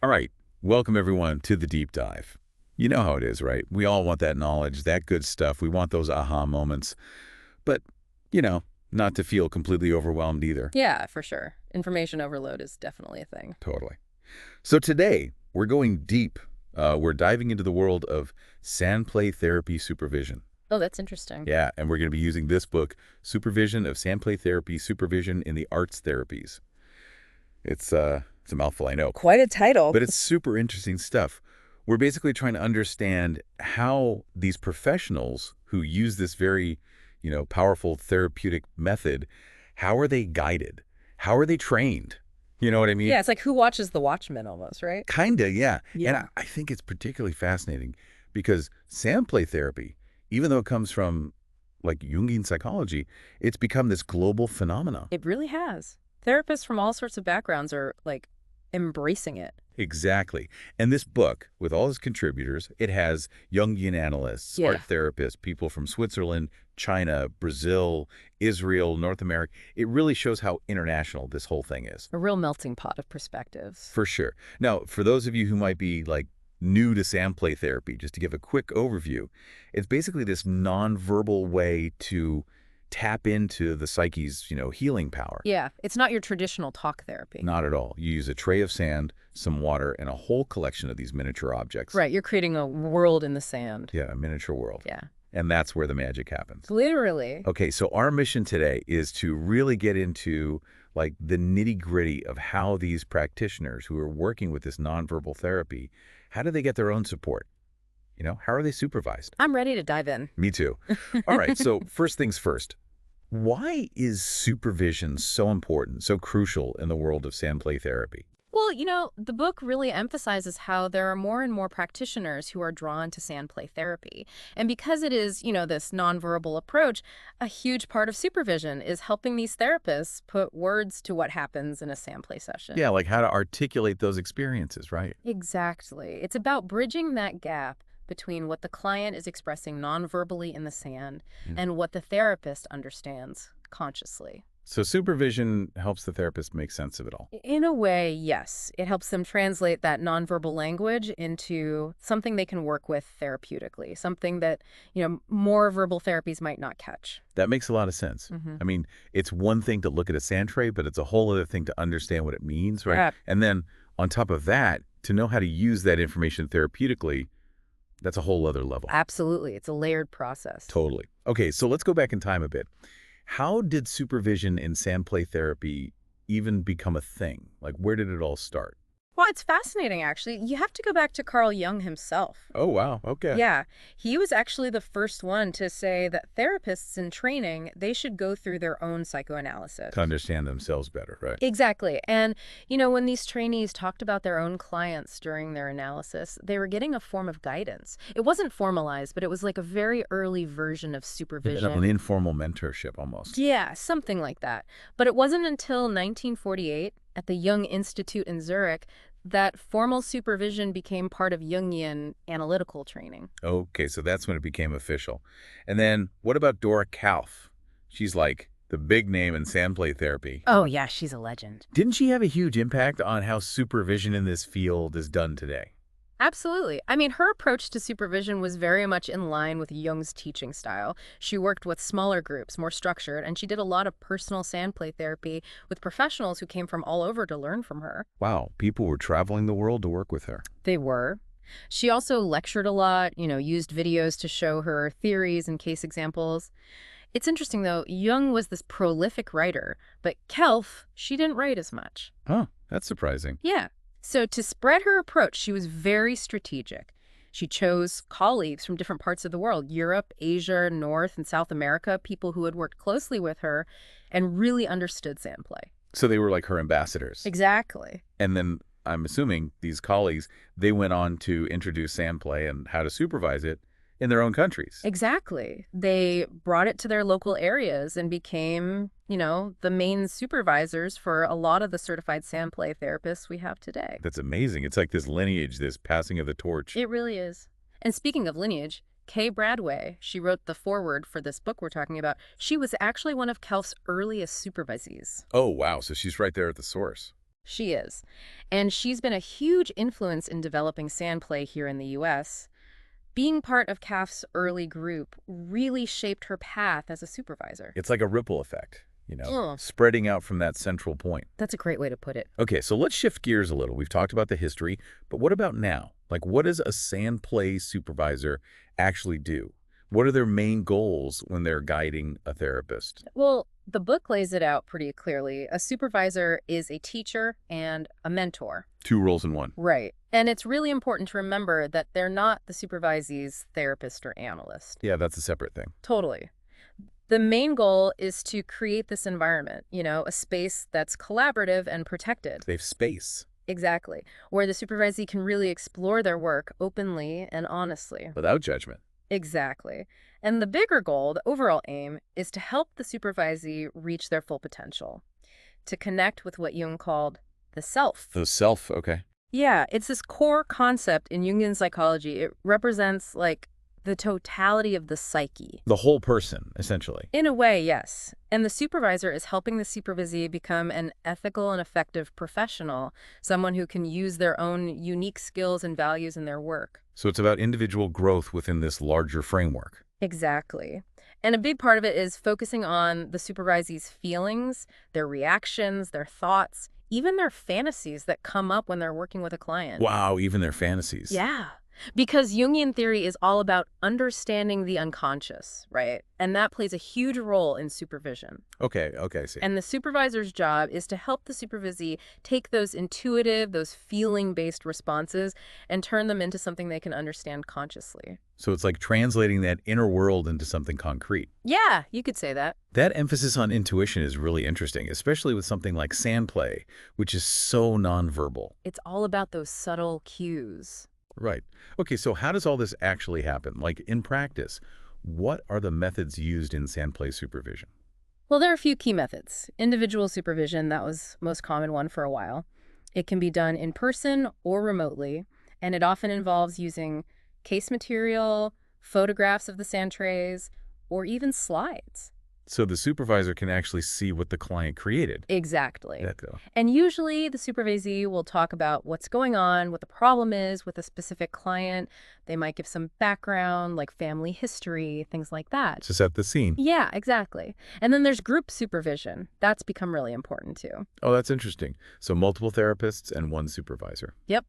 All right, welcome everyone to the deep dive. You know how it is, right? We all want that knowledge, that good stuff. We want those aha moments, but, you know, not to feel completely overwhelmed either. Yeah, for sure. Information overload is definitely a thing. Totally. So today, we're going deep. We're diving into the world of Sandplay Therapy Supervision. Oh, that's interesting. Yeah, and we're going to be using this book, Supervision of Sandplay Therapy, Supervision in the Arts Therapies. It's a mouthful, I know. Quite a title. But it's super interesting stuff. We're basically trying to understand how these professionals who use this very, powerful therapeutic method, how are they guided? How are they trained? You know what I mean? Yeah, it's like who watches the Watchmen almost, right? Kinda, yeah. Yeah. And I think it's particularly fascinating because Sandplay therapy, even though it comes from like Jungian psychology, it's become this global phenomenon. It really has. Therapists from all sorts of backgrounds are like embracing it. Exactly. And this book, with all its contributors, it has Jungian analysts, Yeah. art therapists, people from Switzerland, China, Brazil, Israel, North America. It really shows how international this whole thing is. A real melting pot of perspectives. For sure. Now, for those of you who might be like new to Sandplay therapy, just to give a quick overview, it's basically this nonverbal way to tap into the psyche's, healing power. Yeah, it's not your traditional talk therapy. Not at all. You use a tray of sand, some water, and a whole collection of these miniature objects. Right, you're creating a world in the sand. Yeah, a miniature world. Yeah. And that's where the magic happens. Literally. Okay, so our mission today is to really get into like the nitty-gritty of how these practitioners who are working with this nonverbal therapy, how do they get their own support? How are they supervised? I'm ready to dive in. Me too. All right, so first things first. Why is supervision so important, so crucial in the world of Sandplay therapy? Well, the book really emphasizes how there are more and more practitioners who are drawn to sandplay therapy. And because it is, this nonverbal approach, a huge part of supervision is helping these therapists put words to what happens in a sandplay session. Yeah, like how to articulate those experiences, right? Exactly. It's about bridging that gap between what the client is expressing nonverbally in the sand and what the therapist understands consciously. So supervision helps the therapist make sense of it all. In a way, yes. It helps them translate that nonverbal language into something they can work with therapeutically, something that, more verbal therapies might not catch. That makes a lot of sense. I mean, it's one thing to look at a sand tray, but it's a whole other thing to understand what it means, right? Yeah. And then on top of that, to know how to use that information therapeutically, that's a whole other level. Absolutely. It's a layered process. Totally. Okay, so let's go back in time a bit. How did supervision in sandplay therapy even become a thing? Like, where did it all start? Well, it's fascinating, actually. You have to go back to Carl Jung himself. Oh, wow. Okay. Yeah, he was actually the first one to say that therapists in training, they should go through their own psychoanalysis. To understand themselves better, right? Exactly. And, when these trainees talked about their own clients during their analysis, they were getting a form of guidance. It wasn't formalized, but it was like a very early version of supervision. An informal mentorship almost. Yeah, something like that. But it wasn't until 1948 at the Jung Institute in Zurich that formal supervision became part of Jungian analytical training. Okay, so that's when it became official. And then what about Dora Kalff? She's like the big name in sandplay therapy. Oh, yeah, she's a legend. Didn't she have a huge impact on how supervision in this field is done today? Absolutely. I mean, her approach to supervision was very much in line with Jung's teaching style. She worked with smaller groups, more structured, and she did a lot of personal sandplay therapy with professionals who came from all over to learn from her. Wow, people were traveling the world to work with her. They were. She also lectured a lot, used videos to show her theories and case examples. It's interesting, though, Jung was this prolific writer, but Kalff, she didn't write as much. Huh, that's surprising. Yeah. So to spread her approach, she was very strategic. She chose colleagues from different parts of the world, Europe, Asia, North and South America, people who had worked closely with her and really understood sandplay. So they were like her ambassadors. Exactly. And then I'm assuming these colleagues, they went on to introduce sandplay and how to supervise it in their own countries. Exactly. They brought it to their local areas and became, the main supervisors for a lot of the certified sandplay therapists we have today. That's amazing. It's like this lineage, this passing of the torch. It really is. And speaking of lineage, Kay Bradway, she wrote the foreword for this book we're talking about. She was actually one of Kalff's earliest supervisees. Oh, wow. So she's right there at the source. She is. And she's been a huge influence in developing sandplay here in the US. Being part of Kalff's early group really shaped her path as a supervisor. It's like a ripple effect, Ugh, spreading out from that central point. that's a great way to put it. Okay, so let's shift gears a little. We've talked about the history, but what about now? Like, what does a sandplay supervisor actually do? What are their main goals when they're guiding a therapist? Well, the book lays it out pretty clearly. A supervisor is a teacher and a mentor. Two roles in one. Right. And it's really important to remember that they're not the supervisee's therapist or analyst. Yeah, that's a separate thing. Totally. The main goal is to create this environment, a space that's collaborative and protected. They have space Exactly. Where the supervisee can really explore their work openly and honestly. without judgment. Exactly. And the bigger goal, the overall aim, is to help the supervisee reach their full potential, to connect with what Jung called the self. The self, okay. Yeah, it's this core concept in Jungian psychology. It represents, like, the totality of the psyche. The whole person, essentially. In a way, yes. And the supervisor is helping the supervisee become an ethical and effective professional, someone who can use their own unique skills and values in their work. So it's about individual growth within this larger framework. Exactly. And a big part of it is focusing on the supervisee's feelings, their reactions, their thoughts, even their fantasies that come up when they're working with a client. Wow, even their fantasies. Yeah. Because Jungian theory is all about understanding the unconscious, right? And that plays a huge role in supervision. Okay, I see. And the supervisor's job is to help the supervisee take those intuitive, those feeling-based responses and turn them into something they can understand consciously. So it's like translating that inner world into something concrete. Yeah, you could say that. That emphasis on intuition is really interesting, especially with something like sandplay, which is so nonverbal. It's all about those subtle cues. Right. Okay, so how does all this actually happen? Like in practice, what are the methods used in sandplay supervision? Well, there are a few key methods. Individual supervision, that was most common one for a while. It can be done in person or remotely, and it often involves using case material, photographs of the sand trays, or even slides. So the supervisor can actually see what the client created. Exactly. That, And usually the supervisee will talk about what's going on, what the problem is with a specific client. They might give some background, like family history, things like that. to set the scene. Yeah, exactly. And then there's group supervision. That's become really important too. Oh, that's interesting. So multiple therapists and one supervisor. Yep.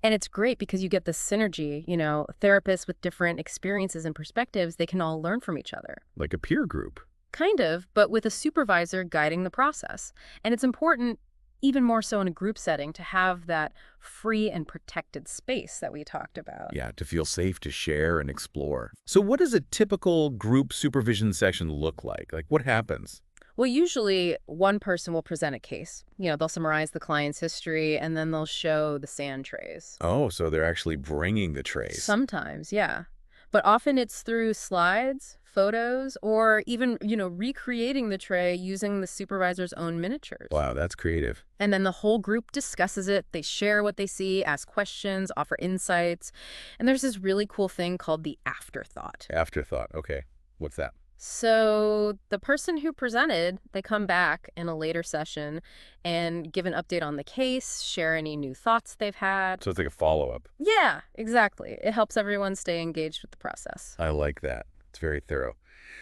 And it's great because you get this synergy, therapists with different experiences and perspectives, they can all learn from each other. Like a peer group. Kind of, but with a supervisor guiding the process. And it's important, even more so in a group setting, to have that free and protected space that we talked about. Yeah, to feel safe to share and explore. So what does a typical group supervision session look like? Like what happens? Well, usually one person will present a case. They'll summarize the client's history and then they'll show the sand trays. Oh, so they're actually bringing the trays. Sometimes, yeah. But often it's through slides, photos, or even, recreating the tray using the supervisor's own miniatures. Wow, that's creative. And then the whole group discusses it. They share what they see, ask questions, offer insights. And there's this really cool thing called the afterthought. Afterthought. Okay. What's that? So the person who presented, they come back in a later session and give an update on the case, share any new thoughts they've had. So it's like a follow-up. Yeah, exactly. It helps everyone stay engaged with the process. I like that. It's very thorough.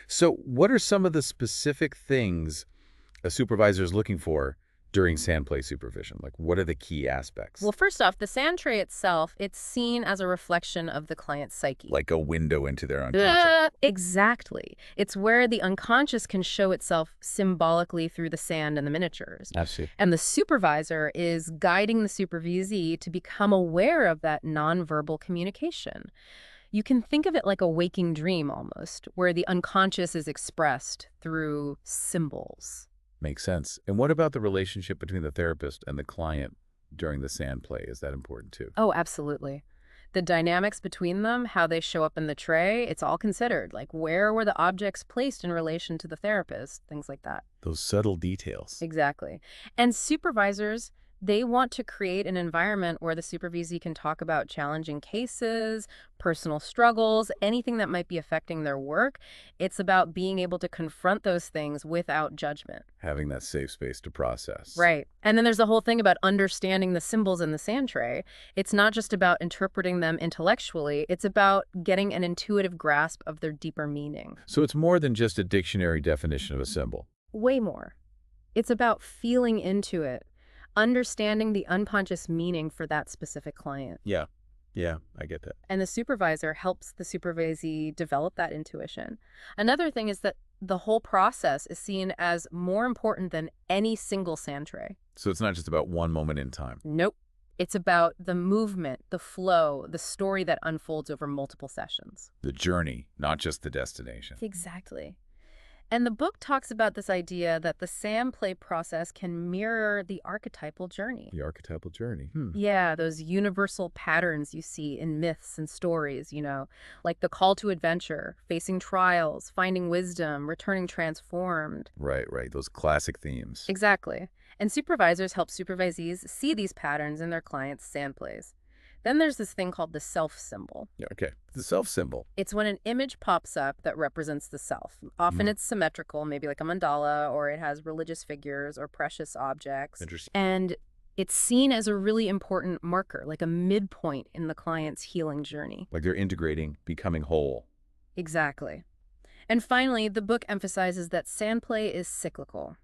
So what are some of the specific things a supervisor is looking for during sandplay supervision? Like, what are the key aspects? Well, first off, the sand tray itself, it's seen as a reflection of the client's psyche. Like a window into their unconscious. Exactly. It's where the unconscious can show itself symbolically through the sand and the miniatures. Absolutely. And the supervisor is guiding the supervisee to become aware of that nonverbal communication. You can think of it like a waking dream almost, where the unconscious is expressed through symbols. Makes sense. And what about the relationship between the therapist and the client during the sandplay? Is that important too? Oh, absolutely. The dynamics between them, how they show up in the tray, it's all considered. Like, where were the objects placed in relation to the therapist? Things like that. Those subtle details. Exactly. And supervisors, They want to create an environment where the supervisee can talk about challenging cases, personal struggles, anything that might be affecting their work. It's about being able to confront those things without judgment. Having that safe space to process. Right. And then there's the whole thing about understanding the symbols in the sand tray. It's not just about interpreting them intellectually, it's about getting an intuitive grasp of their deeper meaning. So it's more than just a dictionary definition of a symbol. Way more. It's about feeling into it, understanding the unconscious meaning for that specific client. Yeah. Yeah, I get that. And the supervisor helps the supervisee develop that intuition. Another thing is that the whole process is seen as more important than any single sand tray. So it's not just about one moment in time. Nope. It's about the movement, the flow, the story that unfolds over multiple sessions. The journey, not just the destination. Exactly. And the book talks about this idea that the sand play process can mirror the archetypal journey. The archetypal journey. Yeah, those universal patterns you see in myths and stories, like the call to adventure, facing trials, finding wisdom, returning transformed. Right. Those classic themes. Exactly. And supervisors help supervisees see these patterns in their clients' sand plays. Then there's this thing called the self symbol. Yeah, okay. The self symbol. It's when an image pops up that represents the self. Often it's symmetrical, maybe like a mandala, or it has religious figures or precious objects. Interesting. And it's seen as a really important marker, like a midpoint in the client's healing journey. Like they're integrating, becoming whole. Exactly. And finally, the book emphasizes that sand play is cyclical.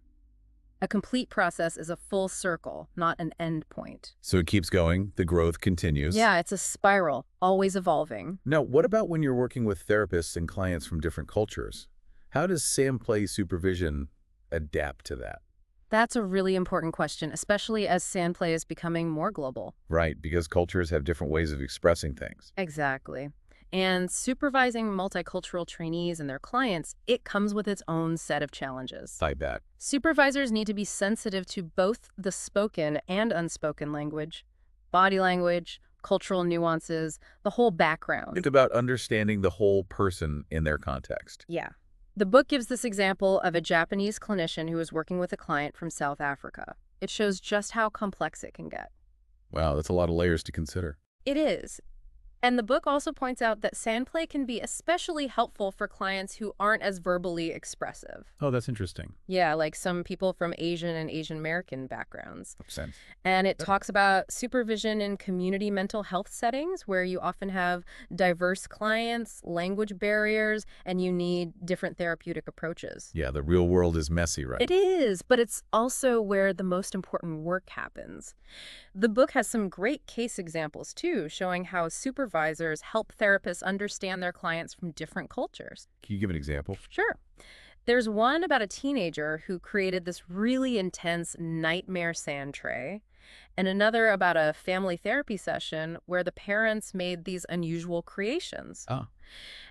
A complete process is a full circle, not an end point. So it keeps going, the growth continues. Yeah, it's a spiral, always evolving. Now, what about when you're working with therapists and clients from different cultures? How does Sandplay supervision adapt to that? That's a really important question, especially as sand play is becoming more global. Right, because cultures have different ways of expressing things. Exactly. And supervising multicultural trainees and their clients, it comes with its own set of challenges. I bet. Supervisors need to be sensitive to both the spoken and unspoken language, body language, cultural nuances, the whole background. It's about understanding the whole person in their context. Yeah. The book gives this example of a Japanese clinician who was working with a client from South Africa. It shows just how complex it can get. Wow, that's a lot of layers to consider. It is. And the book also points out that sandplay can be especially helpful for clients who aren't as verbally expressive. Oh, that's interesting. Yeah, like some people from Asian and Asian American backgrounds. Makes sense. And it talks about supervision in community mental health settings where you often have diverse clients, language barriers, and you need different therapeutic approaches. Yeah, the real world is messy, right? It is, but it's also where the most important work happens. The book has some great case examples, too, showing how supervisors help therapists understand their clients from different cultures. Can you give an example? Sure. There's one about a teenager who created this really intense nightmare sand tray, and another about a family therapy session where the parents made these unusual creations. Oh.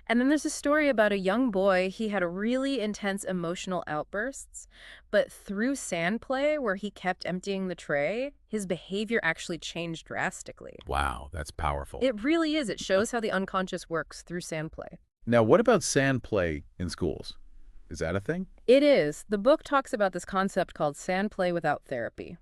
And then there's a story about a young boy. He had a really intense emotional outbursts, but through sand play, where he kept emptying the tray, his behavior actually changed drastically. Wow, that's powerful. It really is. It shows how the unconscious works through sand play. Now, what about sand play in schools? Is that a thing? It is. The book talks about this concept called sand play without therapy.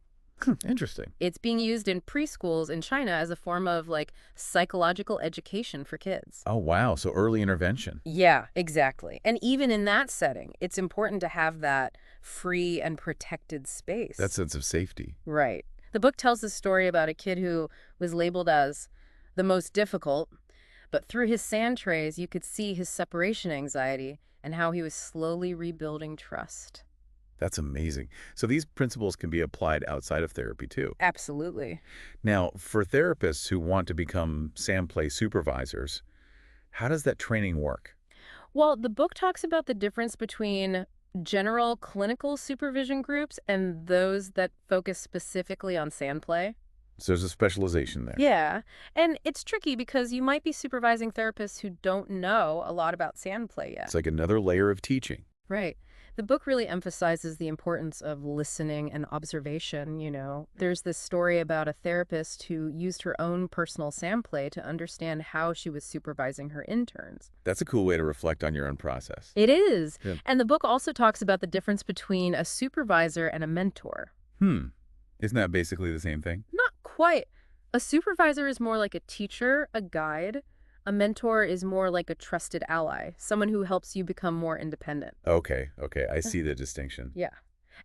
Interesting. It's being used in preschools in China as a form of psychological education for kids. Oh, wow. So early intervention. Yeah, exactly. And even in that setting, it's important to have that free and protected space. That sense of safety. Right. The book tells the story about a kid who was labeled as the most difficult, but through his sand trays, you could see his separation anxiety and how he was slowly rebuilding trust. That's amazing. So these principles can be applied outside of therapy, too. Absolutely. Now, for therapists who want to become Sandplay supervisors, how does that training work? Well, the book talks about the difference between general clinical supervision groups and those that focus specifically on sandplay. So there's a specialization there. Yeah, and it's tricky because you might be supervising therapists who don't know a lot about sandplay yet. It's like another layer of teaching. Right. The book really emphasizes the importance of listening and observation, There's this story about a therapist who used her own personal sandplay to understand how she was supervising her interns. That's a cool way to reflect on your own process. It is. Yeah. And the book also talks about the difference between a supervisor and a mentor. Isn't that basically the same thing? Not quite. A supervisor is more like a teacher, a guide. A mentor is more like a trusted ally, someone who helps you become more independent. Okay, okay, I see the distinction. Yeah.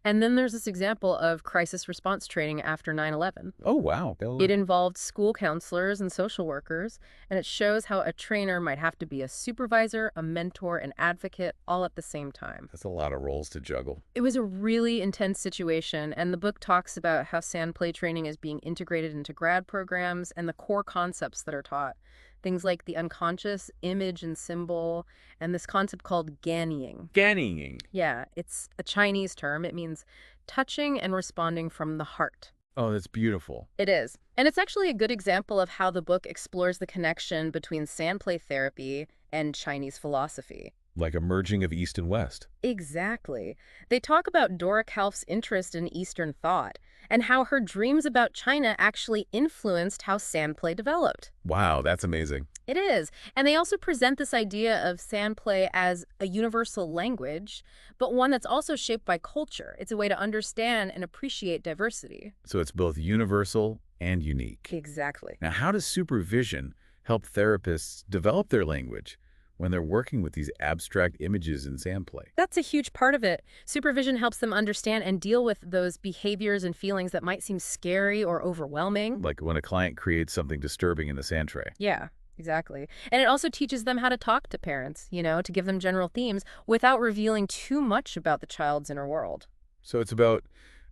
And then there's this example of crisis response training after 9/11. Oh, wow. It involved school counselors and social workers, and it shows how a trainer might have to be a supervisor, a mentor, an advocate, all at the same time. That's a lot of roles to juggle. It was a really intense situation, and the book talks about how sandplay training is being integrated into grad programs and the core concepts that are taught. Things like the unconscious, image and symbol, and this concept called gannying. Scanning. Yeah, it's a Chinese term. It means touching and responding from the heart. Oh, that's beautiful. It is. And it's actually a good example of how the book explores the connection between sandplay therapy and Chinese philosophy. Like a merging of East and West. Exactly. They talk about Dora Kalff's interest in Eastern thought and how her dreams about China actually influenced how sandplay developed. Wow, that's amazing. It is. And they also present this idea of sandplay as a universal language, but one that's also shaped by culture. It's a way to understand and appreciate diversity. So it's both universal and unique. Exactly. Now, how does supervision help therapists develop their language when they're working with these abstract images in Sandplay? That's a huge part of it. Supervision helps them understand and deal with those behaviors and feelings that might seem scary or overwhelming. Like when a client creates something disturbing in the sand tray. Yeah, exactly. And it also teaches them how to talk to parents, to give them general themes without revealing too much about the child's inner world. So it's about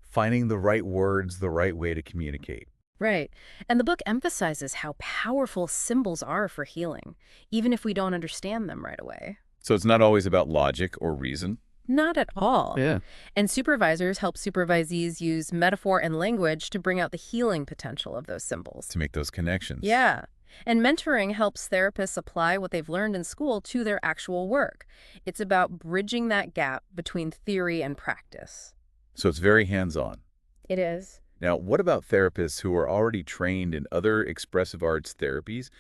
finding the right words, the right way to communicate. Right. And the book emphasizes how powerful symbols are for healing, even if we don't understand them right away. So it's not always about logic or reason. Not at all. Yeah. And supervisors help supervisees use metaphor and language to bring out the healing potential of those symbols. To make those connections. Yeah. And mentoring helps therapists apply what they've learned in school to their actual work. It's about bridging that gap between theory and practice. So it's very hands-on. It is. Now, what about therapists who are already trained in other expressive arts therapies,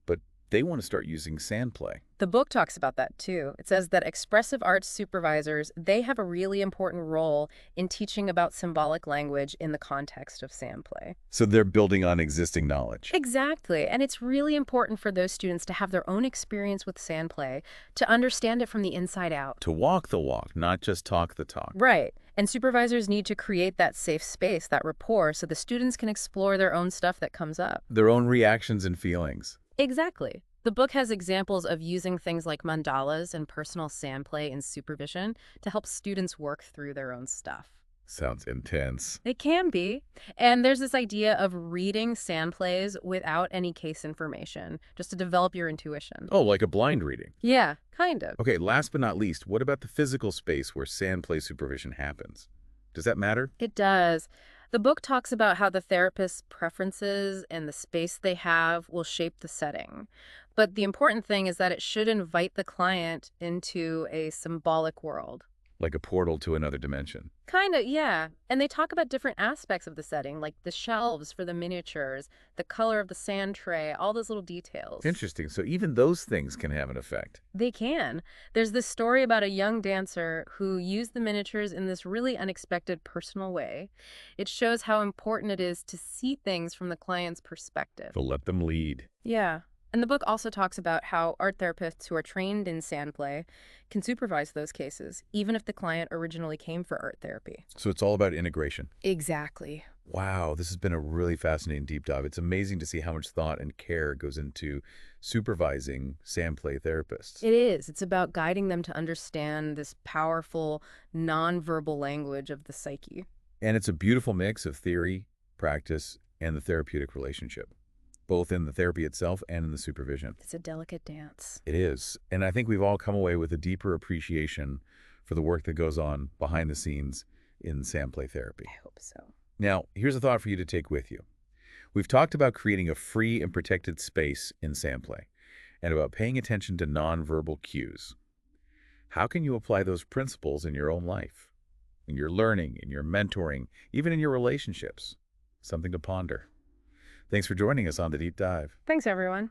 but they want to start using Sandplay? The book talks about that too. It says that expressive arts supervisors, they have a really important role in teaching about symbolic language in the context of Sandplay. So they're building on existing knowledge. Exactly. And it's really important for those students to have their own experience with Sandplay, to understand it from the inside out. To walk the walk, not just talk the talk. Right. And supervisors need to create that safe space, that rapport, so the students can explore their own stuff that comes up. Their own reactions and feelings. Exactly. The book has examples of using things like mandalas and personal sandplay in supervision to help students work through their own stuff. Sounds intense. It can be. And there's this idea of reading sandplays without any case information, just to develop your intuition. Oh, like a blind reading. Yeah, kind of. Okay, last but not least, what about the physical space where Sandplay supervision happens? Does that matter? It does. The book talks about how the therapist's preferences and the space they have will shape the setting. But the important thing is that it should invite the client into a symbolic world. Like a portal to another dimension. Kind of, yeah. And they talk about different aspects of the setting, like the shelves for the miniatures, the color of the sand tray, all those little details. Interesting. So even those things can have an effect. They can. There's this story about a young dancer who used the miniatures in this really unexpected personal way. It shows how important it is to see things from the client's perspective. To let them lead. Yeah. And the book also talks about how art therapists who are trained in sandplay can supervise those cases, even if the client originally came for art therapy. So it's all about integration. Exactly. Wow, this has been a really fascinating deep dive. It's amazing to see how much thought and care goes into supervising Sandplay therapists. It is. It's about guiding them to understand this powerful, nonverbal language of the psyche. And it's a beautiful mix of theory, practice, and the therapeutic relationship, both in the therapy itself and in the supervision. It's a delicate dance. It is. And I think we've all come away with a deeper appreciation for the work that goes on behind the scenes in Sandplay therapy. I hope so. Now, here's a thought for you to take with you. We've talked about creating a free and protected space in Sandplay and about paying attention to nonverbal cues. How can you apply those principles in your own life, in your learning, in your mentoring, even in your relationships? Something to ponder. Thanks for joining us on The Deep Dive. Thanks, everyone.